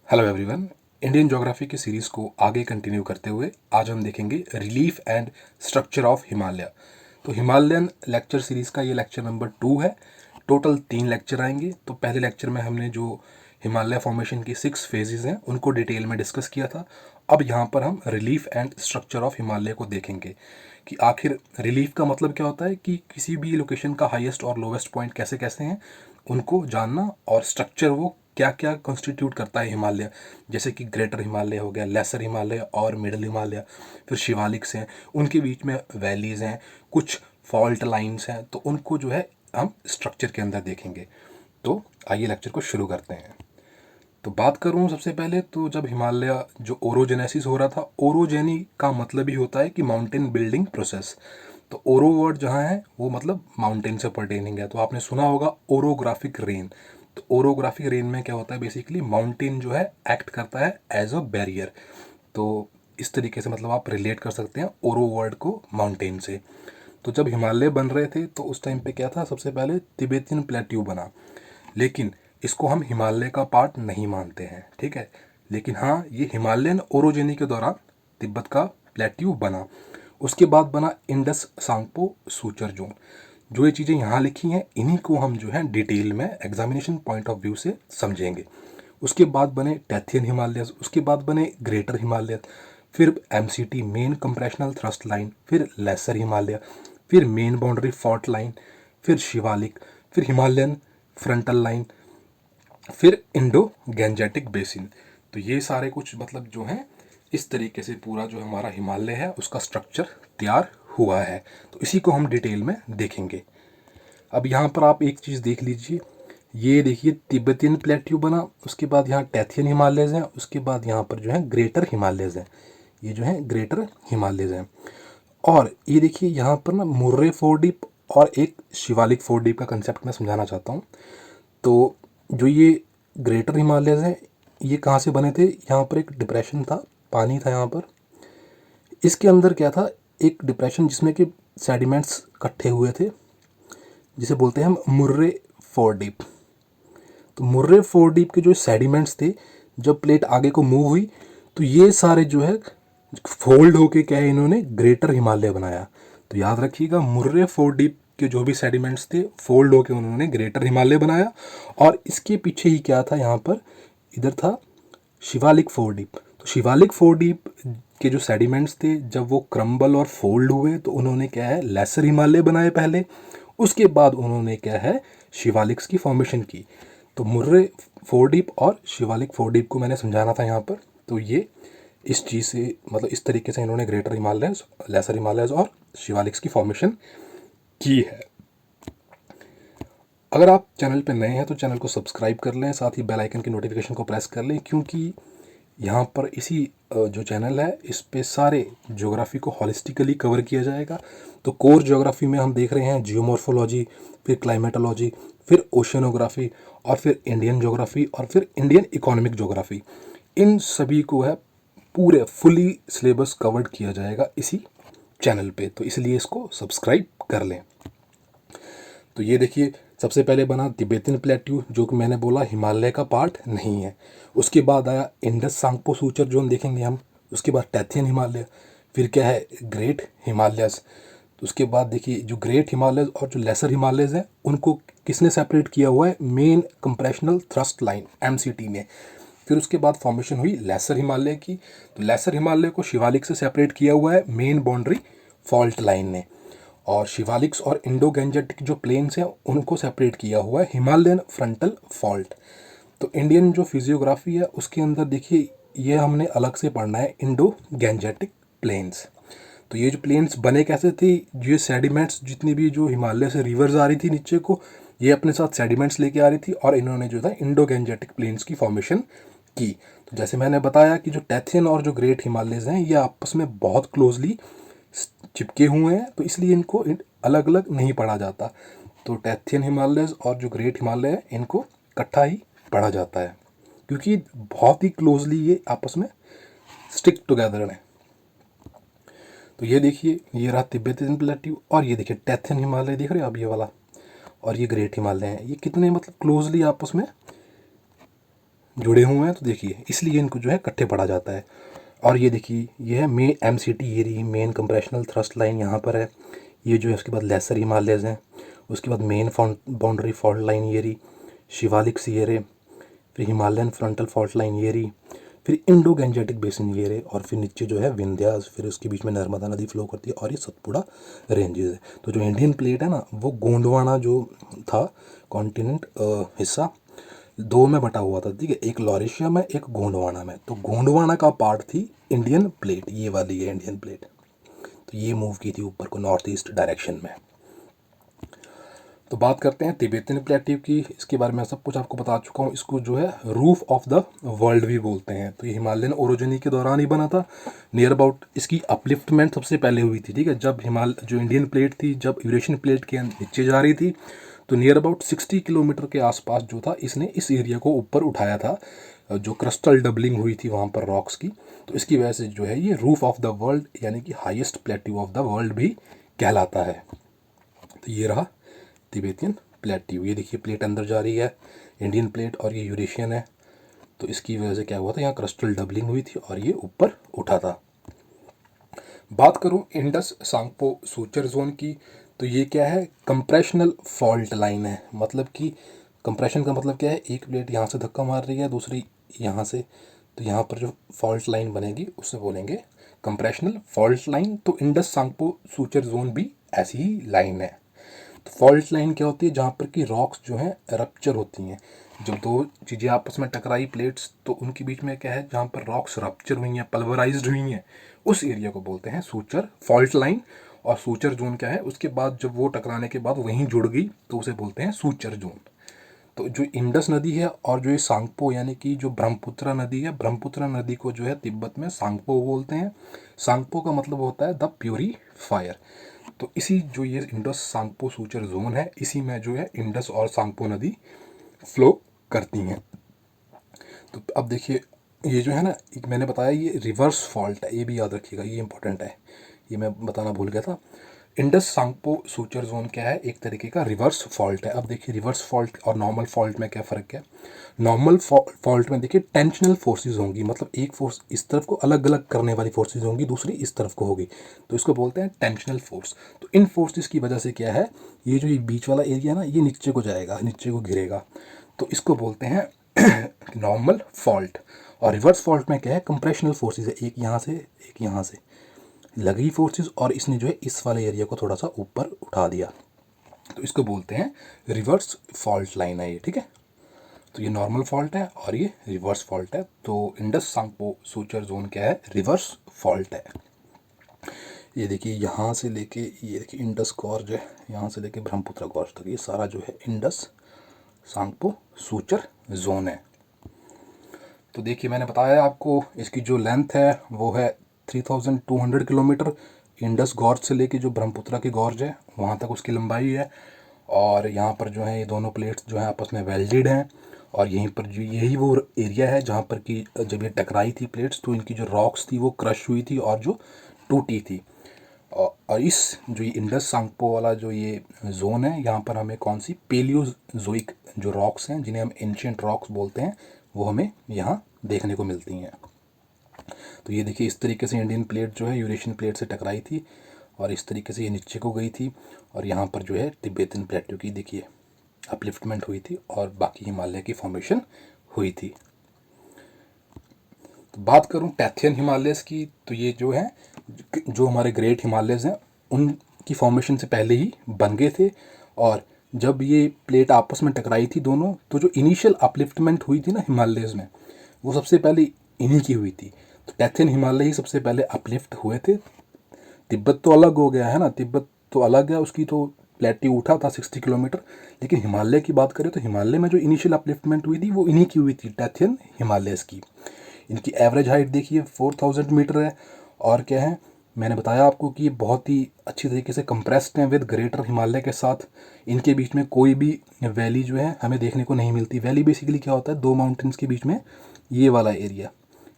Hello everyone. Indian geography की series को आगे कंटिन्यू करते हुए आज हम देखेंगे relief and structure of Himalaya. तो हिमालयन लेक्चर सीरीज़ का ये लेक्चर नंबर 2 है। टोटल 3 लेक्चर आएंगे। तो पहले लेक्चर में हमने जो हिमालय फॉर्मेशन की 6 फेजेज़ हैं उनको डिटेल में डिस्कस किया था। अब यहाँ पर हम relief and structure of Himalaya को देखेंगे कि आखिर रिलीफ का मतलब क्या होता है, कि किसी भी लोकेशन का हाईएस्ट और लोवेस्ट पॉइंट कैसे कैसे हैं उनको जानना, और स्ट्रक्चर वो क्या क्या कॉन्स्टिट्यूट करता है हिमालय, जैसे कि ग्रेटर हिमालय हो गया, लेसर हिमालय और मिडल हिमालय, फिर शिवालिक्स हैं, उनके बीच में वैलीज़ हैं, कुछ फॉल्ट लाइंस हैं, तो उनको जो है हम स्ट्रक्चर के अंदर देखेंगे। तो आइए लेक्चर को शुरू करते हैं। तो बात करूँ सबसे पहले, तो जब हिमालय जो ओरोजेनेसिस हो रहा था, ओरोजेनी का मतलब ही होता है कि माउंटेन बिल्डिंग प्रोसेस। तो ओरो वर्ड जहाँ है वो मतलब माउंटेन से पर्टेनिंग है। तो आपने सुना होगा ओरोग्राफिक रेन। तो ओरोग्राफिक रेन में क्या होता है, बेसिकली माउंटेन जो है एक्ट करता है एज अ बैरियर। तो इस तरीके से मतलब आप रिलेट कर सकते हैं ओरो वर्ड को माउंटेन से। तो जब हिमालय बन रहे थे तो उस टाइम पे क्या था, सबसे पहले तिब्बतियन प्लेट्यू बना, लेकिन इसको हम हिमालय का पार्ट नहीं मानते हैं, ठीक है। लेकिन हाँ, ये हिमालयन ओरोजेनी के दौरान तिब्बत का प्लेट्यू बना। उसके बाद बना इंडस सांगपो सूचर जोन। जो ये चीज़ें यहाँ लिखी हैं इन्हीं को हम जो है डिटेल में एग्जामिनेशन पॉइंट ऑफ व्यू से समझेंगे। उसके बाद बने टैथियन हिमालयस, उसके बाद बने ग्रेटर हिमालय, फिर MCT main compressional thrust line, फिर लेसर हिमालय, फिर मेन बाउंड्री फॉल्ट लाइन, फिर शिवालिक, फिर हिमालयन फ्रंटल लाइन, फिर इंडो गैंजेटिक बेसिन। तो ये सारे कुछ मतलब जो हैं इस तरीके से पूरा जो हमारा हिमालय है उसका स्ट्रक्चर तैयार हुआ है। तो इसी को हम डिटेल में देखेंगे। अब यहाँ पर आप एक चीज़ देख लीजिए, ये देखिए तिब्बतियन प्लेट्यू बना, उसके बाद यहाँ टैथियन हिमालयज हैं, उसके बाद यहाँ पर जो है ग्रेटर हिमालयज हैं। ये जो है ग्रेटर हिमालयज हैं। और ये देखिए यहाँ पर ना मुर्रे फोर डीप और एक शिवालिक फोर डीप का कंसेप्ट मैं समझाना चाहता हूँ। तो जो ये ग्रेटर हिमालयज हैं ये कहाँ से बने थे, यहाँ पर एक डिप्रेशन था, पानी था यहाँ पर। इसके अंदर क्या था, एक डिप्रेशन जिसमें कि सेडिमेंट्स इकट्ठे हुए थे, जिसे बोलते हैं हम मुर्रे फोर डीप। तो मुर्रे फोर डीप के जो सेडिमेंट्स थे, जब प्लेट आगे को मूव हुई तो ये सारे जो है फोल्ड होके क्या है, इन्होंने ग्रेटर हिमालय बनाया। तो याद रखिएगा, मुर्रे फोर डीप के जो भी सेडिमेंट्स थे फोल्ड होके उन्होंने ग्रेटर हिमालय बनाया। और इसके पीछे ही क्या था, यहाँ पर इधर था शिवालिक फोर डीप। तो शिवालिक फोर डीप के जो सेडिमेंट्स थे जब वो क्रम्बल और फोल्ड हुए तो उन्होंने क्या है लेसर हिमालय बनाए पहले, उसके बाद उन्होंने क्या है शिवालिक्स की फॉर्मेशन की। तो मुर्रे फोर डीप और शिवालिक फोर डीप को मैंने समझाना था यहाँ पर। तो ये इस चीज़ से मतलब इस तरीके से इन्होंने ग्रेटर हिमालयस, लेसर हिमालयस और शिवालिक्स की फॉर्मेशन की है। अगर आप चैनल पर नए हैं तो चैनल को सब्सक्राइब कर लें, साथ ही बेल आइकन की नोटिफिकेशन को प्रेस कर लें, क्योंकि यहाँ पर इसी जो चैनल है इस पे सारे ज्योग्राफी को हॉलिस्टिकली कवर किया जाएगा। तो कोर ज्योग्राफी में हम देख रहे हैं जियोमॉर्फोलॉजी, फिर क्लाइमेटोलॉजी, फिर ओशियनोग्राफी, और फिर इंडियन ज्योग्राफी, और फिर इंडियन इकोनॉमिक ज्योग्राफी। इन सभी को है पूरे फुली सिलेबस कवर्ड किया जाएगा इसी चैनल पे, तो इसलिए इसको सब्सक्राइब कर लें। तो ये देखिए, सबसे पहले बना तिब्बतियन प्लेट्यू, जो कि मैंने बोला हिमालय का पार्ट नहीं है। उसके बाद आया इंडस सांगपो सूचर जोन देखेंगे हम। उसके बाद टैथियन हिमालय, फिर क्या है ग्रेट हिमालयस। तो उसके बाद देखिए जो ग्रेट हिमालयस और जो लेसर हिमालयस हैं उनको किसने सेपरेट किया हुआ है, main compressional thrust line MCT ने। फिर उसके बाद फॉर्मेशन हुई लेसर हिमालय की। तो लेसर हिमालय को शिवालिक से सेपरेट किया हुआ है मेन बाउंड्री फॉल्ट लाइन ने। और शिवालिक्स और इंडो गैंजेटिक जो प्लेन्स हैं उनको सेपरेट किया हुआ है हिमालयन फ्रंटल फॉल्ट। तो इंडियन जो फिजियोग्राफी है उसके अंदर देखिए ये हमने अलग से पढ़ना है इंडो गैंजेटिक प्लेन्स। तो ये जो प्लेन्स बने कैसे थे, ये सेडिमेंट्स जितनी भी जो हिमालय से रिवर्स आ रही थी नीचे को, ये अपने साथ सेडिमेंट्स लेके आ रही थी और इन्होंने जो था इंडो गैंजेटिक प्लेन्स की फॉर्मेशन की। तो जैसे मैंने बताया कि जो टैथियन और जो ग्रेट हिमालयज हैं ये आपस में बहुत क्लोजली चिपके हुए हैं, तो इसलिए इनको अलग अलग नहीं पढ़ा जाता। तो टैथियन हिमालयज और जो ग्रेट हिमालय है इनको इकट्ठा ही पढ़ा जाता है, क्योंकि बहुत ही क्लोजली ये आपस में स्टिक टुगेदर है। तो ये देखिए, ये रहा तिब्बतियन प्लेट्यू, और ये देखिए टैथियन हिमालय देख रहे हैं आप, ये वाला, और ये ग्रेट हिमालय है। ये कितने मतलब क्लोजली आपस में जुड़े हुए हैं, तो देखिए इसलिए इनको जो है इकट्ठे पढ़ा जाता है। और ये देखिए ये है मे MCT, ये रही मेन कंप्रेशनल थ्रस्ट लाइन यहाँ पर है। ये जो है उसके बाद लेसर हिमालयज हैं, उसके बाद मेन बाउंड्री फॉल्ट लाइन ये रही, शिवालिक सी ये रहे, फिर हिमालयन फ्रंटल फॉल्ट लाइन ये रही, फिर इंडो गैंजेटिक बेसिन ये रहे, और फिर नीचे जो है विंध्यास, फिर उसके बीच में नर्मदा नदी फ्लो करती है, और ये सतपुड़ा रेंजेस है। तो जो इंडियन प्लेट है ना, वो गोंडवाना जो था कॉन्टिनेंट हिस्सा, दो में बटा हुआ था, ठीक है, एक लॉरेशिया में, एक गोंडवाना में। तो गोंडवाना का पार्ट थी इंडियन प्लेट, ये वाली है इंडियन प्लेट। तो ये मूव की थी ऊपर को नॉर्थ ईस्ट डायरेक्शन में। तो बात करते हैं तिब्बतन प्लेट्यू की, इसके बारे में सब कुछ आपको बता चुका हूँ। इसको जो है रूफ ऑफ द वर्ल्ड भी बोलते हैं। तो ये हिमालयन ओरोजनी के दौरान ही बना था, नियर अबाउट। इसकी अपलिफ्टमेंट सबसे पहले हुई थी, ठीक है, जब जो इंडियन प्लेट थी, जब यूरेशियन प्लेट के नीचे जा रही थी, तो नियर अबाउट 60 किलोमीटर के आसपास जो था, इसने इस एरिया को ऊपर उठाया था, जो क्रिस्टल डबलिंग हुई थी वहाँ पर रॉक्स की। तो इसकी वजह से जो है ये रूफ ऑफ द वर्ल्ड यानी कि highest plateau of the world भी कहलाता है। तो ये रहा तिब्बतियन प्लेट्यू। ये देखिए प्लेट अंदर जा रही है, इंडियन प्लेट, और ये यूरेशियन है। तो इसकी वजह से क्या हुआ था, यहाँ क्रिस्टल डबलिंग हुई थी और ये ऊपर उठा था। बात करूँ इंडस सांगपो सूचर जोन की, तो ये क्या है, कंप्रेशनल फॉल्ट लाइन है। मतलब कि कंप्रेशन का मतलब क्या है, एक प्लेट यहाँ से धक्का मार रही है, दूसरी यहाँ से, तो यहाँ पर जो फॉल्ट लाइन बनेगी उसे बोलेंगे कंप्रेशनल फॉल्ट लाइन। तो इंडस सांगपो सूचर जोन भी ऐसी ही लाइन है। तो फॉल्ट लाइन क्या होती है, जहाँ पर कि रॉक्स जो हैं रप्चर होती हैं। जब दो चीज़ें आपस में टकराई प्लेट्स, तो उनके बीच में क्या है, जहाँ पर रॉक्स रप्चर हुई हैं, पल्वराइज्ड हुई हैं, उस एरिया को बोलते हैं सूचर फॉल्ट लाइन। और सूचर जोन क्या है, उसके बाद जब वो टकराने के बाद वहीं जुड़ गई तो उसे बोलते हैं सूचर जोन। तो जो इंडस नदी है और जो ये सांगपो यानी कि जो ब्रह्मपुत्रा नदी है, ब्रह्मपुत्रा नदी को जो है तिब्बत में सांगपो बोलते हैं। सांगपो का मतलब होता है द प्यूरीफायर। तो इसी जो ये इंडस सांगपो सूचर जोन है, इसी में जो है इंडस और सांगपो नदी फ्लो करती हैं। तो अब देखिए ये जो है ना, एक मैंने बताया ये रिवर्स फॉल्ट है, ये भी याद रखिएगा, ये इंपॉर्टेंट है, ये मैं बताना भूल गया था। इंडस सांगपो सूचर जोन क्या है, एक तरीके का रिवर्स फॉल्ट है। अब देखिए रिवर्स फॉल्ट और नॉर्मल फॉल्ट में क्या फ़र्क है। नॉर्मल फॉल्ट में देखिए टेंशनल फोर्सेस होंगी, मतलब एक फोर्स इस तरफ को अलग अलग करने वाली फोर्सेस होंगी, दूसरी इस तरफ को होगी, तो इसको बोलते हैं टेंशनल फोर्स। तो इन फोर्सेस की वजह से क्या है, ये जो ये बीच वाला एरिया है ना, ये नीचे को जाएगा, नीचे को गिरेगा, तो इसको बोलते हैं नॉर्मल फॉल्ट। और रिवर्स फॉल्ट में क्या है, कंप्रेशनल फोर्सेस है, एक यहाँ से एक यहाँ से लगी फोर्सेस, और इसने जो है इस वाले एरिया को थोड़ा सा ऊपर उठा दिया, तो इसको बोलते हैं रिवर्स फॉल्ट लाइन है ये, ठीक है। तो ये नॉर्मल फॉल्ट है और ये रिवर्स फॉल्ट है। तो इंडस सांगपो सूचर जोन क्या है, रिवर्स फॉल्ट है। ये देखिए यहाँ से लेके, ये देखिए इंडस गॉर्ज है, यहाँ से लेके ब्रह्मपुत्र गॉर्ज तक, ये सारा जो है इंडस सांगपो सूचर जोन है। तो देखिए मैंने बताया आपको, इसकी जो लेंथ है वो है 3200 किलोमीटर। इंडस गॉर्ज से लेके जो ब्रह्मपुत्र की गॉर्ज है वहाँ तक उसकी लंबाई है। और यहाँ पर जो है ये दोनों प्लेट्स जो है आपस में वेल्डेड हैं, और यहीं पर जो यही वो एरिया है जहाँ पर कि जब ये टकराई थी प्लेट्स, तो इनकी जो रॉक्स थी वो क्रश हुई थी और जो टूटी थी। और इस जो ये इंडस सांगपो वाला जो ये जोन है, यहाँ पर हमें कौन सी पेलियोजोइक जो रॉक्स हैं, जिन्हें हम एंशियंट रॉक्स बोलते हैं, वो हमें यहाँ देखने को मिलती हैं। तो ये देखिए इस तरीके से इंडियन प्लेट जो है यूरेशियन प्लेट से टकराई थी, और इस तरीके से ये नीचे को गई थी, और यहाँ पर जो है तिब्बतन प्लेट्यू की देखिए अपलिफ्टमेंट हुई थी, और बाकी हिमालय की फॉर्मेशन हुई थी। तो बात करूँ टैथियन हिमालयस की, तो ये जो है जो हमारे ग्रेट हिमालयस हैं उनकी फॉर्मेशन से पहले ही बन गए थे। और जब ये प्लेट आपस में टकराई थी दोनों, तो जो इनिशियल अपलिफ्टमेंट हुई थी ना हिमालयस में, वो सबसे पहले इन्हीं की हुई थी। तो टैथियन हिमालय ही सबसे पहले अपलिफ्ट हुए थे। तिब्बत तो अलग हो गया है ना, तिब्बत तो अलग है, उसकी तो प्लेट्यू उठा था 60 किलोमीटर। लेकिन हिमालय की बात करें तो हिमालय में जो इनिशियल अपलिफ्टमेंट हुई थी वो इन्हीं की हुई थी, टैथियन हिमालयस की। इनकी एवरेज हाइट देखिए 4000 मीटर है। और क्या है, मैंने बताया आपको कि ये बहुत ही अच्छी तरीके से कंप्रेस्ड हैं विद ग्रेटर हिमालय के साथ। इनके बीच में कोई भी वैली जो है हमें देखने को नहीं मिलती। वैली बेसिकली क्या होता है, दो माउंटेन्स के बीच में ये वाला एरिया,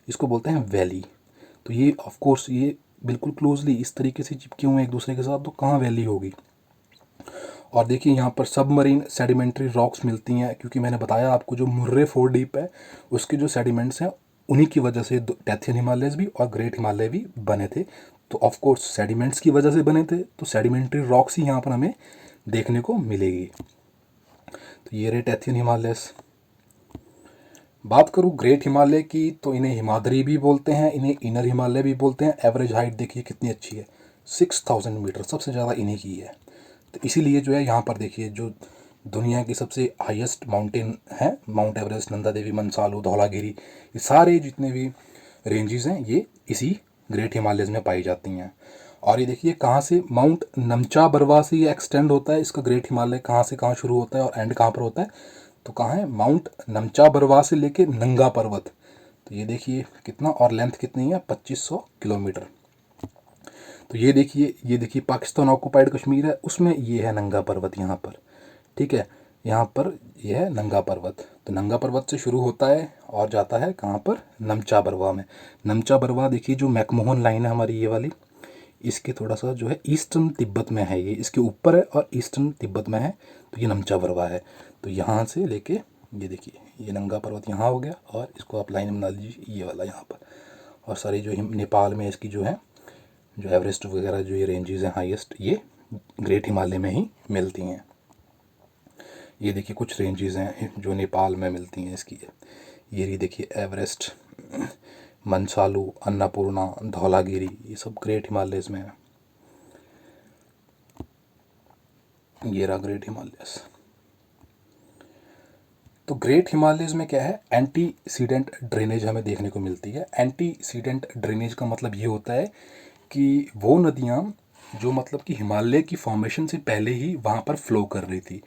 इसको बोलते हैं वैली। तो ये ऑफ कोर्स ये बिल्कुल क्लोजली इस तरीके से चिपके हुए हैं एक दूसरे के साथ, तो कहाँ वैली होगी। और देखिए यहाँ पर सबमरीन सेडिमेंट्री रॉक्स मिलती हैं, क्योंकि मैंने बताया आपको जो मुर्रे 4 डीप है उसके जो सेडिमेंट्स हैं उन्हीं की वजह से टैथियन हिमालयस भी और ग्रेट हिमालय भी बने थे। तो ऑफ कोर्स सेडिमेंट्स की वजह से बने थे, तो सेडिमेंट्री रॉक्स ही यहाँ पर हमें देखने को मिलेगी। तो ये रहे टैथियन हिमालयस। बात करूँ ग्रेट हिमालय की तो इन्हें हिमाद्री भी बोलते हैं, इन्हें इनर हिमालय भी बोलते हैं। एवरेज हाइट देखिए कितनी अच्छी है, 6000 मीटर, सबसे ज़्यादा इन्हीं की है। तो इसीलिए जो है यहाँ पर देखिए जो दुनिया की सबसे हाईएस्ट माउंटेन है, माउंट एवरेस्ट, नंदा देवी, मनसालू, धौलागिरी, ये सारे जितने भी रेंजेस हैं ये इसी ग्रेट हिमालयस में पाई जाती हैं। और ये देखिए कहाँ से, माउंट नमचा बरवा से ये एक्सटेंड होता है। इसका ग्रेट हिमालय कहाँ से कहाँ शुरू होता है और एंड कहाँ पर होता है, तो कहाँ है, माउंट नमचा बरवा से लेके नंगा पर्वत। तो ये देखिए कितना, और लेंथ कितनी है, 2500 किलोमीटर। तो ये देखिए पाकिस्तान ऑक्युपाइड कश्मीर है, उसमें ये है नंगा पर्वत यहाँ पर, ठीक है। यहाँ पर ये है नंगा पर्वत। तो नंगा पर्वत से शुरू होता है और जाता है कहाँ पर, नमचा बरवा में। नमचा बरवा देखिए जो मैकमोहन लाइन है हमारी ये वाली, इसके थोड़ा सा जो है ईस्टर्न तिब्बत में है, ये इसके ऊपर है और ईस्टर्न तिब्बत में है। तो ये नमचा बरवा है। तो यहाँ से लेके ये देखिए ये नंगा पर्वत यहाँ हो गया, और इसको आप लाइन बना लीजिए ये वाला यहाँ पर। और सारी जो नेपाल में इसकी जो है जो एवरेस्ट वगैरह जो ये रेंजेस हैं हाईएस्ट, ये ग्रेट हिमालय में ही मिलती हैं। ये देखिए कुछ रेंजेस हैं जो नेपाल में मिलती हैं इसकी। ये रही देखिए एवरेस्ट, मनसालू, अन्नपूर्णा, धौलागिरी, ये सब ग्रेट हिमालयस में है। ये रहा ग्रेट हिमालयस। तो ग्रेट हिमालयस में क्या है, एंटीसीडेंट ड्रेनेज हमें देखने को मिलती है। एंटीसीडेंट ड्रेनेज का मतलब ये होता है कि वो नदियाँ जो मतलब कि हिमालय की फॉर्मेशन से पहले ही वहाँ पर फ्लो कर रही थी,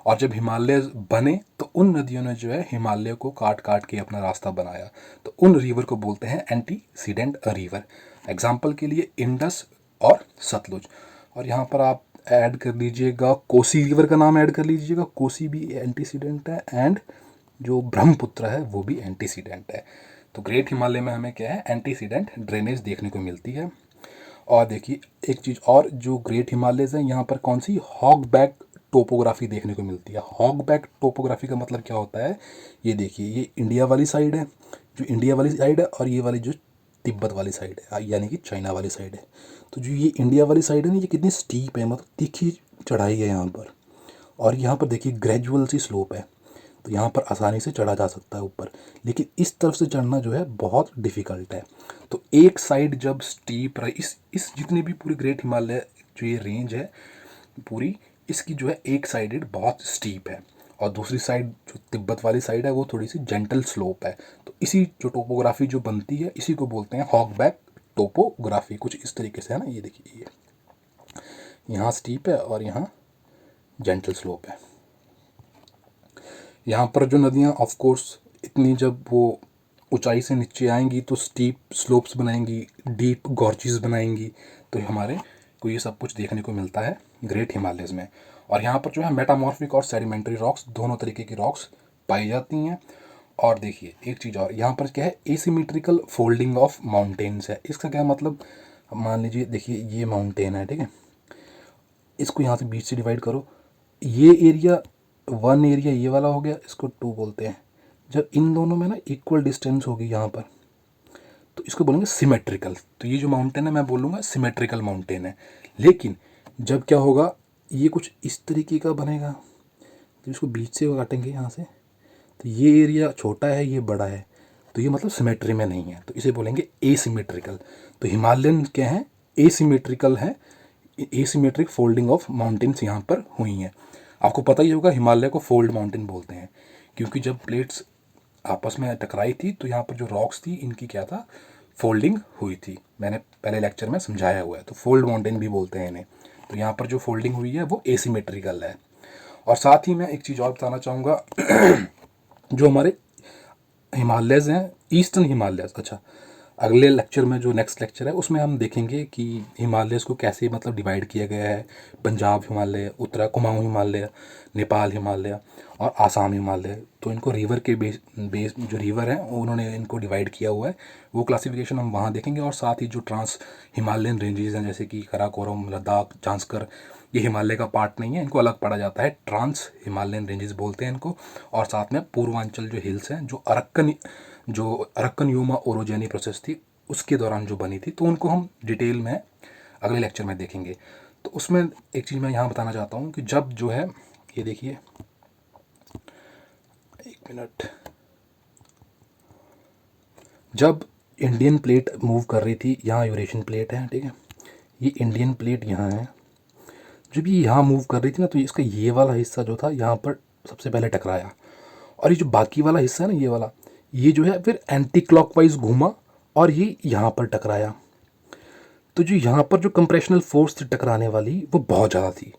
और जब हिमालय बने तो उन नदियों ने जो है हिमालय को काट काट के अपना रास्ता बनाया। तो उन रिवर को बोलते हैं एंटीसीडेंट रिवर। एग्जाम्पल के लिए इंडस और सतलुज। और यहाँ पर आप ऐड कर लीजिएगा कोसी रिवर का नाम ऐड कर लीजिएगा, कोसी भी एंटीसीडेंट है, एंड जो ब्रह्मपुत्र है वो भी एंटीसीडेंट है। तो ग्रेट हिमालय में हमें क्या है, एंटीसीडेंट ड्रेनेज देखने को मिलती है। और देखिए एक चीज़ और, जो ग्रेट हिमालयस है यहाँ पर कौन सी, हॉग बैक टोपोग्राफी देखने को मिलती है। हॉग बैक टोपोग्राफी का मतलब क्या होता है, ये देखिए ये इंडिया वाली साइड है, जो इंडिया वाली साइड है, और ये वाली जो तिब्बत वाली साइड है यानी कि चाइना वाली साइड है। तो जो ये इंडिया वाली साइड है ना, ये कितनी स्टीप है, मतलब तीखी चढ़ाई है यहाँ पर। और यहाँ पर देखिए ग्रेजुअल सी स्लोप है, तो यहाँ पर आसानी से चढ़ा जा सकता है ऊपर, लेकिन इस तरफ से चढ़ना जो है बहुत डिफ़िकल्ट है। तो एक साइड जब स्टीप रही, इस जितनी भी पूरी ग्रेट हिमालय जो ये रेंज है पूरी, इसकी जो है एक साइडेड बहुत स्टीप है, और दूसरी साइड जो तिब्बत वाली साइड है वो थोड़ी सी जेंटल स्लोप है। तो इसी जो टोपोग्राफी जो बनती है इसी को बोलते हैं हॉग बैक टोपोग्राफी। कुछ इस तरीके से है ना, ये देखिए ये यहाँ स्टीप है और यहाँ जेंटल स्लोप है। यहाँ पर जो नदियाँ ऑफ कोर्स इतनी जब वो ऊंचाई से नीचे आएंगी तो स्टीप स्लोप्स बनाएंगी, डीप गॉर्जेस बनाएंगी, तो हमारे को ये सब कुछ देखने को मिलता है ग्रेट हिमालयस में। और यहाँ पर जो है मेटामॉर्फिक और सेडिमेंट्री रॉक्स, दोनों तरीके की रॉक्स पाई जाती हैं। और देखिए एक चीज़ और, यहाँ पर क्या है, एसिमेट्रिकल फोल्डिंग ऑफ माउंटेन्स है। इसका क्या मतलब, मान लीजिए देखिए ये माउंटेन है, ठीक है, इसको यहाँ से बीच से डिवाइड करो, ये एरिया 1 एरिया ये वाला हो गया, इसको 2 बोलते हैं। जब इन दोनों में ना इक्वल डिस्टेंस होगी यहाँ पर, तो इसको बोलेंगे सिमेट्रिकल। तो ये जो माउंटेन है मैं बोलूँगा सिमेट्रिकल माउंटेन है। लेकिन जब क्या होगा, ये कुछ इस तरीके का बनेगा, तो इसको बीच से काटेंगे यहाँ से, तो ये एरिया छोटा है ये बड़ा है, तो ये मतलब सिमेट्री में नहीं है, तो इसे बोलेंगे एसिमेट्रिकल। तो हिमालयन क्या है, एसिमेट्रिकल है, एसिमेट्रिक फोल्डिंग ऑफ माउंटेन्स यहाँ पर हुई हैं। आपको पता ही होगा हिमालय को फोल्ड माउंटेन बोलते हैं, क्योंकि जब प्लेट्स आपस में टकराई थी तो यहाँ पर जो रॉक्स थी इनकी क्या था, फोल्डिंग हुई थी। मैंने पहले लेक्चर में समझाया हुआ है, तो फोल्ड माउंटेन भी बोलते हैं इन्हें। तो यहाँ पर जो फोल्डिंग हुई है वो एसिमेट्रिकल है। और साथ ही मैं एक चीज़ और बताना चाहूँगा जो हमारे हिमालयस हैं, ईस्टर्न हिमालयस, अच्छा अगले लेक्चर में जो नेक्स्ट लेक्चर है उसमें हम देखेंगे कि हिमालयस को कैसे मतलब डिवाइड किया गया है। पंजाब हिमालय, उत्तरा कुमाऊं हिमालय, नेपाल हिमालय और आसाम हिमालय। तो इनको रिवर के बेस जो रिवर हैं उन्होंने इनको डिवाइड किया हुआ है, वो क्लासिफिकेशन हम वहाँ देखेंगे। और साथ ही जो ट्रांस हिमालयन रेंजेस हैं जैसे कि काराकोरम, लद्दाख, जांस्कर, ये हिमालय का पार्ट नहीं है, इनको अलग पढ़ा जाता है, ट्रांस हिमालयन रेंजेस बोलते हैं इनको। और साथ में पूर्वांचल जो हिल्स हैं, जो अरक्कन यूमा ओरोजेनी प्रोसेस थी उसके दौरान जो बनी थी, तो उनको हम डिटेल में अगले लेक्चर में देखेंगे। तो उसमें एक चीज़ मैं यहाँ बताना चाहता हूँ कि जब जो है, ये देखिए, एक मिनट, जब इंडियन प्लेट मूव कर रही थी, यहाँ यूरेशियन प्लेट है, ठीक है, ये इंडियन प्लेट यहाँ है, जब ये यहाँ मूव कर रही थी ना, तो इसका ये वाला हिस्सा जो था यहाँ पर सबसे पहले टकराया, और ये जो बाकी वाला हिस्सा है ना, ये वाला, ये जो है फिर एंटी क्लॉकवाइज घूमा और ये यहाँ पर टकराया। तो जो यहाँ पर जो कंप्रेशनल फोर्स थी टकराने वाली, वो बहुत ज़्यादा थी,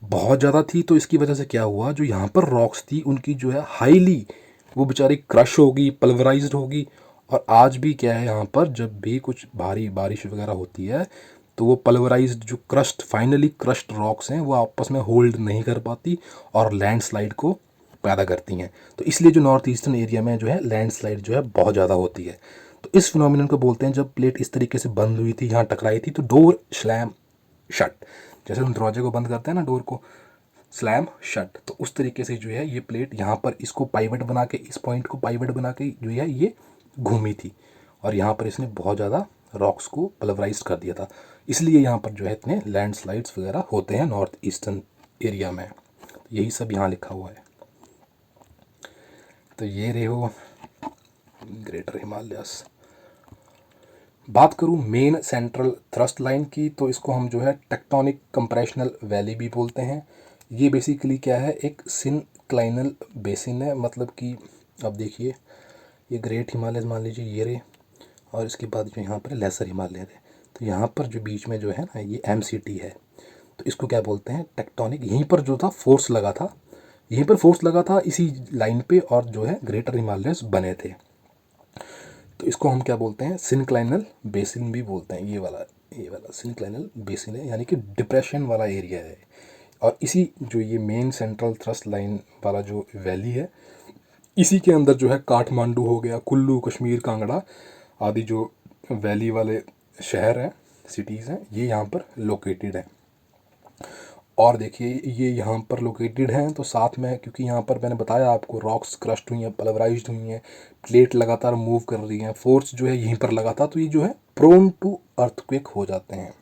बहुत ज़्यादा थी। तो इसकी वजह से क्या हुआ, जो यहाँ पर रॉक्स थी उनकी जो है हाईली, वो बेचारी क्रश होगी, पल्वराइज्ड होगी। और आज भी क्या है, यहाँ पर जब भी कुछ भारी बारिश वगैरह होती है तो वो पल्वराइज्ड जो फाइनली क्रश्ड रॉक्स हैं वो आपस में होल्ड नहीं कर पाती और लैंडस्लाइड को पैदा करती हैं। तो इसलिए जो नॉर्थ ईस्टर्न एरिया में जो है लैंडस्लाइड जो है बहुत ज़्यादा होती है। तो इस फिनोमिनन को बोलते हैं, जब प्लेट इस तरीके से बंद हुई थी, यहाँ टकराई थी, तो डोर स्लैम शट, जैसे हम दरवाजे को बंद करते हैं ना, डोर को स्लैम शट, तो उस तरीके से जो है ये प्लेट यहाँ पर इसको पाइवट बना के, इस पॉइंट को पाइवट बना के जो है ये घूमी थी, और यहाँ पर इसने बहुत ज़्यादा रॉक्स को पल्वराइज कर दिया था। इसलिए यहाँ पर जो है इतने लैंडस्लाइड्स वगैरह होते हैं नॉर्थ ईस्टर्न एरिया में। यही सब यहाँ लिखा हुआ है। तो ये रहे हो ग्रेटर हिमालयस। बात करूँ मेन सेंट्रल थ्रस्ट लाइन की, तो इसको हम जो है टेक्टोनिक कंप्रेशनल वैली भी बोलते हैं। ये बेसिकली क्या है, एक सिनक्लाइनल बेसिन है, मतलब कि अब देखिए, ये ग्रेट हिमालय मान लीजिए ये रहे, और इसके बाद जो यहाँ पर लेसर हिमालय है, तो यहाँ पर जो बीच में जो है ना, ये MCT है, तो इसको क्या बोलते हैं, टेक्टोनिक। यहीं पर जो था फोर्स लगा था, यहीं पर फोर्स लगा था इसी लाइन पे, और जो है ग्रेटर हिमालयस बने थे। तो इसको हम क्या बोलते हैं, सिनक्लाइनल बेसिन भी बोलते हैं। ये वाला सिनक्लाइनल बेसिन है, यानी कि डिप्रेशन वाला एरिया है। और इसी जो ये मेन सेंट्रल थ्रस्ट लाइन वाला जो वैली है, इसी के अंदर जो है काठमांडू हो गया, कुल्लू, कश्मीर, कांगड़ा आदि जो वैली वाले शहर हैं, सिटीज़ हैं, ये यहाँ पर लोकेटेड हैं। और देखिए ये यहाँ पर लोकेटेड हैं, तो साथ में, क्योंकि यहाँ पर मैंने बताया आपको, रॉक्स क्रश्ड हुई हैं, पल्वराइज्ड हुई हैं, प्लेट लगातार मूव कर रही हैं, फोर्स जो है यहीं पर लगा था, तो ये जो है प्रोन टू अर्थक्वेक हो जाते हैं।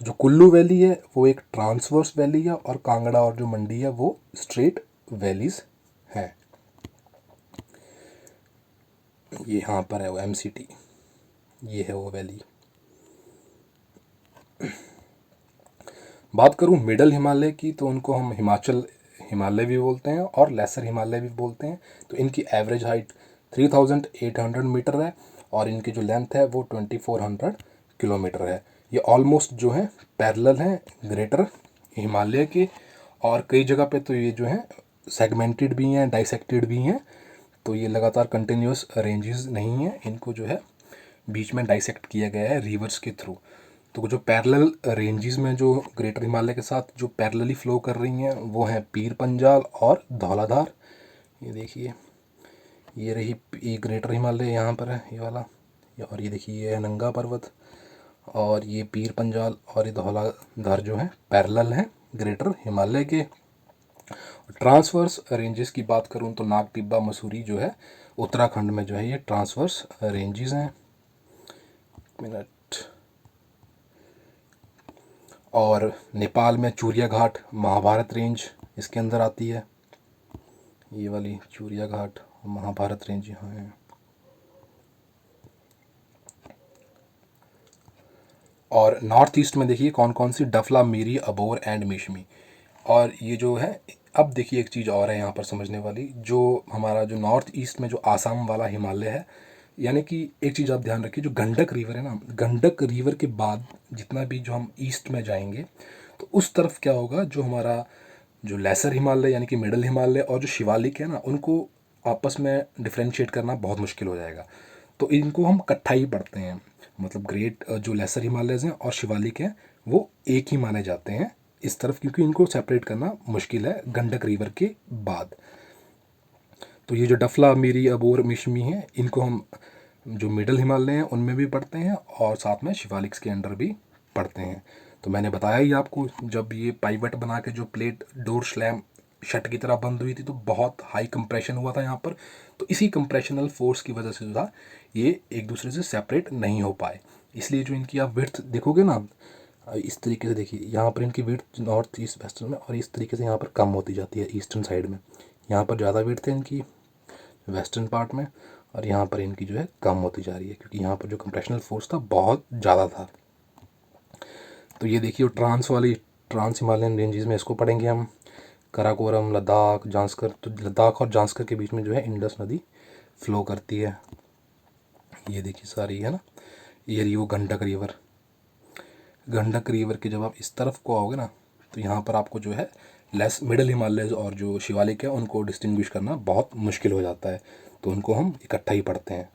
तो जो कुल्लू वैली है वो एक ट्रांसवर्स वैली है, और कांगड़ा और जो मंडी है वो स्ट्रेट वैलीज हैं। ये यहाँ पर है वो MCT, ये है वो वैली। बात करूँ मिडल हिमालय की, तो उनको हम हिमाचल हिमालय भी बोलते हैं और लेसर हिमालय भी बोलते हैं। तो इनकी एवरेज हाइट 3800 मीटर है, और इनकी जो लेंथ है वो 2400 किलोमीटर है। ये ऑलमोस्ट जो है पैरेलल हैं ग्रेटर हिमालय के, और कई जगह पे तो ये जो है सेगमेंटेड भी हैं, डाइसेक्टेड भी हैं। तो ये लगातार कंटिन्यूस रेंजेस नहीं हैं, इनको जो है बीच में डाइसेक्ट किया गया है रिवर्स के थ्रू। तो जो पैरेलल रेंजेस में जो ग्रेटर हिमालय के साथ जो पैरेलली फ्लो कर रही हैं वो हैं पीर पंजाल और धौलाधार। ये देखिए, ये रही ये ग्रेटर हिमालय यहाँ पर है, ये वाला, और ये देखिए ये है नंगा पर्वत, और ये पीर पंजाल और ये धौलाधार जो है पैरेलल हैं ग्रेटर हिमालय के। ट्रांसवर्स रेंजेस की बात करूँ तो नाग टिब्बा मसूरी जो है उत्तराखंड में जो है ये ट्रांसवर्स रेंजेस हैं। मिनट। और नेपाल में चूरिया घाट महाभारत रेंज इसके अंदर आती है, ये वाली चूरिया घाट महाभारत रेंज यहाँ है। और नॉर्थ ईस्ट में देखिए कौन कौन सी, डफला, मीरी, अबोर एंड मिशमी। और ये जो है, अब देखिए एक चीज़ और है यहाँ पर समझने वाली, जो हमारा जो नॉर्थ ईस्ट में जो आसाम वाला हिमालय है, यानी कि एक चीज़ आप ध्यान रखिए, जो गंडक रिवर है ना, गंडक रिवर के बाद जितना भी जो हम ईस्ट में जाएंगे तो उस तरफ क्या होगा, जो हमारा जो लेसर हिमालय यानी कि मिडल हिमालय और जो शिवालिक है ना, उनको आपस में डिफ्रेंशिएट करना बहुत मुश्किल हो जाएगा। तो इनको हम इकट्ठा ही पढ़ते हैं, मतलब ग्रेट जो लेसर हिमालयज़ हैं और शिवालिक हैं वो एक ही माने जाते हैं इस तरफ, क्योंकि इनको सेपरेट करना मुश्किल है गंडक रिवर के बाद। तो ये जो डफला, मीरी, अबोर, मिशमी हैं, इनको हम जो मिडल हिमालय हैं उनमें भी पढ़ते हैं और साथ में शिवालिक्स के अंडर भी पढ़ते हैं। तो मैंने बताया ही आपको, जब ये पाइवट बना के जो प्लेट डोर स्लैम शट की तरह बंद हुई थी तो बहुत हाई कंप्रेशन हुआ था यहाँ पर। तो इसी कंप्रेशनल फोर्स की वजह से जो था ये एक दूसरे से सेपरेट नहीं हो पाए। इसलिए जो इनकी आप विड्थ देखोगे ना, इस तरीके से देखिए, यहाँ पर इनकी विड्थ नॉर्थ ईस्ट वेस्टर्न में, और इस तरीके से यहाँ पर कम होती जाती है ईस्टर्न साइड में। यहाँ पर ज़्यादा विड्थ है इनकी वेस्टर्न पार्ट में, और यहाँ पर इनकी जो है कम होती जा रही है, क्योंकि यहाँ पर जो कंप्रेशनल फोर्स था बहुत ज़्यादा था। तो ये देखिए ट्रांस हिमालयन रेंजेस में इसको पढ़ेंगे हम, कराकोरम, लद्दाख, जांस्कर। तो लद्दाख और जांस्कर के बीच में जो है इंडस नदी फ्लो करती है। ये देखिए सारी है ना, ये रही वो गंडक रिवर के जब आप इस तरफ को आओगे ना, तो यहाँ पर आपको जो है लेस मिडल हिमालयज और जो शिवालिक है उनको डिस्टिंग्विश करना बहुत मुश्किल हो जाता है, तो उनको हम इकट्ठा ही पढ़ते हैं।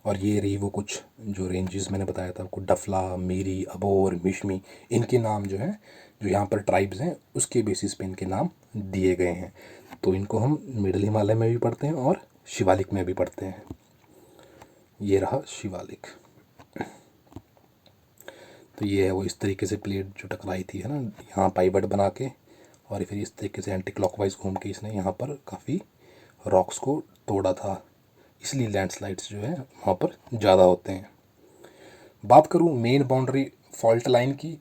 और ये रही वो कुछ जो रेंजेस मैंने बताया था आपको, डफला, मीरी, अबोर, मिशमी, इनके नाम जो हैं, जो यहाँ पर ट्राइब्स हैं उसके बेसिस पे इनके नाम दिए गए हैं। तो इनको हम मिडल हिमालय में भी पढ़ते हैं और शिवालिक में भी पढ़ते हैं। ये रहा शिवालिक। तो ये है वो इस तरीके से प्लेट जो टकराई थी है ना, यहाँ पाइवट बना के, और फिर इस तरीके से एंटी क्लॉकवाइज घूम के इसने यहाँ पर काफ़ी रॉक्स को तोड़ा था, इसलिए लैंडस्लाइड्स जो है वहाँ पर ज़्यादा होते हैं। बात करूँ मेन बाउंड्री फॉल्ट लाइन की,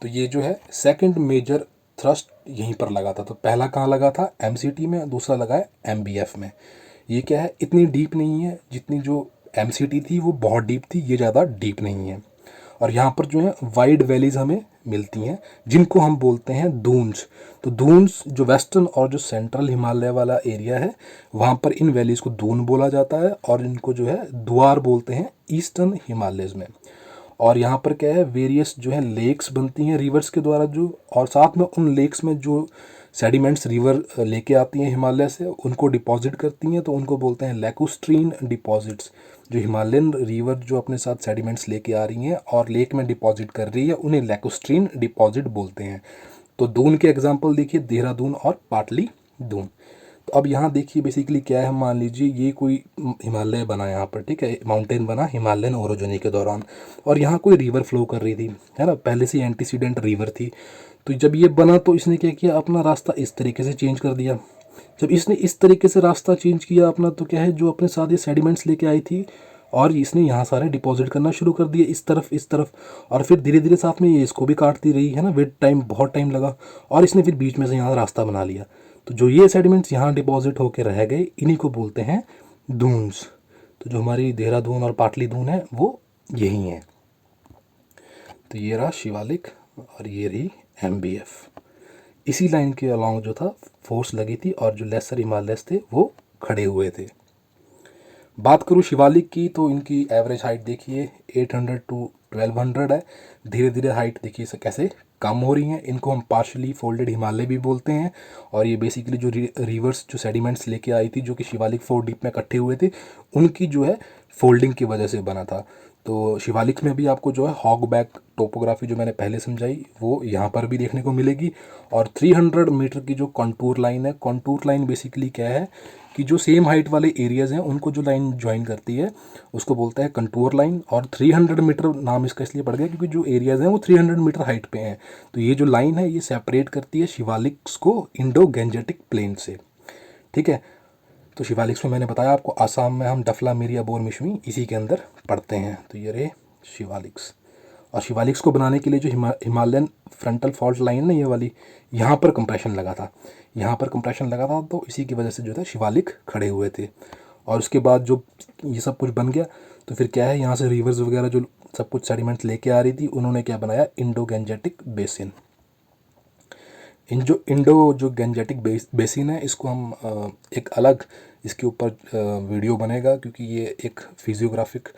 तो ये जो है सेकंड मेजर थ्रस्ट यहीं पर लगा था। तो पहला कहाँ लगा था, एमसीटी में, दूसरा लगा है एमबीएफ में। ये क्या है, इतनी डीप नहीं है जितनी जो एमसीटी थी वो बहुत डीप थी, ये ज़्यादा डीप नहीं है। और यहाँ पर जो है वाइड वैलीज़ हमें मिलती हैं जिनको हम बोलते हैं दून्स। तो दून्स जो वेस्टर्न और जो सेंट्रल हिमालय वाला एरिया है वहाँ पर इन वैलीज़ को दून बोला जाता है, और इनको जो है द्वार बोलते हैं ईस्टर्न हिमालयज़ में। और यहाँ पर क्या है, वेरियस जो है लेक्स बनती हैं रिवर्स के द्वारा जो, और साथ में उन लेक्स में जो सेडिमेंट्स रिवर लेके आती हैं हिमालय से उनको डिपॉजिट करती हैं, तो उनको बोलते हैं लैकुस्ट्रीन डिपॉजिट्स। जो हिमालयन रिवर जो अपने साथ सेडिमेंट्स लेके आ रही हैं और लेक में डिपॉजिट कर रही है उन्हें लैकुस्ट्रीन डिपॉजिट बोलते हैं। तो दून के एग्जाम्पल देखिए, देहरादून और पाटली दून। तो अब यहाँ देखिए बेसिकली क्या है, मान लीजिए ये कोई हिमालय बना यहाँ पर, ठीक है, माउंटेन बना हिमालयन ओरोजनी के दौरान, और यहाँ कोई रिवर फ्लो कर रही थी है ना, पहले से एंटीसीडेंट रिवर थी। तो जब ये बना तो इसने क्या किया, अपना रास्ता इस तरीके से चेंज कर दिया। जब इसने इस तरीके से रास्ता चेंज किया अपना, तो क्या है, जो अपने साथ ये सेडिमेंट्स लेके आई थी और इसने यहाँ सारे डिपॉजिट करना शुरू कर दिए इस तरफ, और फिर धीरे धीरे साथ में ये इसको भी काटती रही है ना, विद टाइम बहुत टाइम लगा, और इसने फिर बीच में से यहाँ रास्ता बना लिया। तो जो ये सेडिमेंट्स यहाँ डिपॉजिट होकर रह गए इन्हीं को बोलते हैं दून्स। तो जो हमारी देहरादून और पाटली दून है वो यही है। तो ये रहा शिवालिक और ये रही एमबीएफ। इसी लाइन के अलॉन्ग जो था फोर्स लगी थी और जो लेसर हिमालयस थे वो खड़े हुए थे। बात करूँ शिवालिक की, तो इनकी एवरेज हाइट देखिए 800 टू 1200 है। धीरे धीरे हाइट देखिए कैसे कम हो रही हैं। इनको हम पार्शली फोल्डेड हिमालय भी बोलते हैं, और ये बेसिकली जो रिवर्स जो सेडिमेंट्स लेके आई थी जो कि शिवालिक 4 डीप में इकट्ठे हुए थे उनकी जो है फोल्डिंग की वजह से बना था। तो शिवालिक में भी आपको जो है हॉग बैक टोपोग्राफी जो मैंने पहले समझाई वो यहाँ पर भी देखने को मिलेगी। और 300 मीटर की जो कॉन्टूर लाइन है, कॉन्टूर लाइन बेसिकली क्या है कि जो सेम हाइट वाले एरियाज़ हैं उनको जो लाइन ज्वाइन करती है उसको बोलता है कंटूर लाइन। और 300 मीटर नाम इसका इसलिए पड़ गया क्योंकि जो एरियाज़ हैं वो 300 मीटर हाइट पे हैं। तो ये जो लाइन है ये सेपरेट करती है शिवालिक्स को इंडो गैंजेटिक प्लेन से, ठीक है। तो शिवालिक्स में मैंने बताया आपको, आसाम में हम डफला, मीरी, अबोर, मिशमी इसी के अंदर पढ़ते हैं। तो ये रहे शिवालिक्स। और शिवालिक्स को बनाने के लिए जो हिमालयन फ्रंटल फॉल्ट लाइन ना ये वाली, यहाँ पर कंप्रेशन लगा था, यहाँ पर कंप्रेशन लगा था, तो इसी की वजह से जो था शिवालिक खड़े हुए थे। और उसके बाद जो ये सब कुछ बन गया तो फिर क्या है, यहाँ से रिवर्स वगैरह जो सब कुछ सेडिमेंट लेके आ रही थी उन्होंने क्या बनाया, इंडो गैंजेटिक बेसिन। इंडो जो गैंजेटिक बेसिन है इसको हम एक अलग इसके ऊपर वीडियो बनेगा, क्योंकि ये एक फिजियोग्राफिक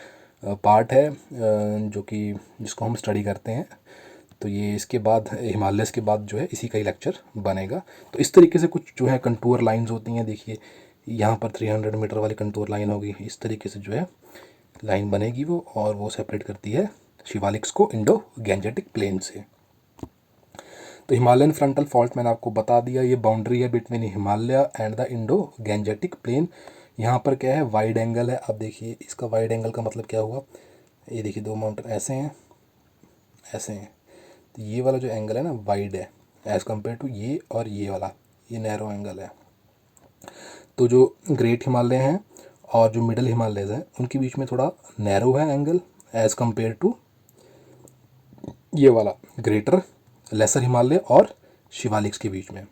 पार्ट है जो कि जिसको हम स्टडी करते हैं। तो ये इसके बाद हिमालयस के बाद जो है इसी का ही लेक्चर बनेगा। तो इस तरीके से कुछ जो है कंटूर लाइंस होती हैं, देखिए यहाँ पर 300 मीटर वाली कंटूर लाइन होगी, इस तरीके से जो है लाइन बनेगी वो, और वो सेपरेट करती है शिवालिक्स को इंडो गैंजेटिक प्लेन से। तो हिमालयन फ्रंटल फॉल्ट मैंने आपको बता दिया, ये बाउंड्री है between Himalaya and the Indo Gangetic plain. यहाँ पर क्या है, वाइड एंगल है। अब देखिए इसका वाइड एंगल का मतलब क्या हुआ, ये देखिए दो माउंटेन ऐसे हैं, ऐसे हैं, तो ये वाला जो एंगल है ना वाइड है एज़ कम्पेयर टू ये, और ये वाला ये नैरो एंगल है। तो जो ग्रेट हिमालय हैं और जो मिडल हिमालयज़ हैं उनके बीच में थोड़ा नैरो है एंगल एज़ कम्पेयर टू ये वाला ग्रेटर लेसर हिमालय और शिवालिक्स के बीच में।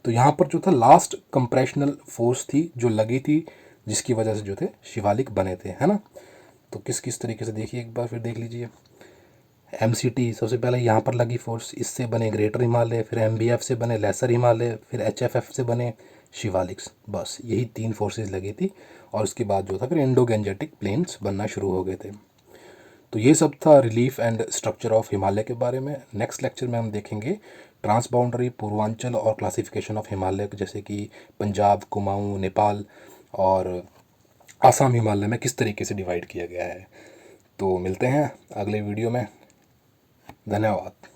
तो यहाँ पर जो था लास्ट कंप्रेशनल फोर्स थी जो लगी थी, जिसकी वजह से जो थे शिवालिक बने थे, है ना। तो किस किस तरीके से देखिए एक बार फिर देख लीजिए। MCT सबसे पहले यहाँ पर लगी फोर्स, इससे बने ग्रेटर हिमालय, फिर MBF से बने लेसर हिमालय, फिर HFF से बने शिवालिक्स। बस यही 3 फोर्सेस लगी थी, और उसके बाद जो था फिर इंडो गैंजेटिक प्लेन्स बनना शुरू हो गए थे। तो ये सब था relief and structure of Himalaya के बारे में। नेक्स्ट लेक्चर में हम देखेंगे ट्रांस बाउंड्री, पूर्वांचल और क्लासिफिकेशन ऑफ हिमालय, जैसे कि पंजाब, कुमाऊँ, नेपाल और आसाम हिमालय में किस तरीके से डिवाइड किया गया है। तो मिलते हैं अगले वीडियो में। धन्यवाद।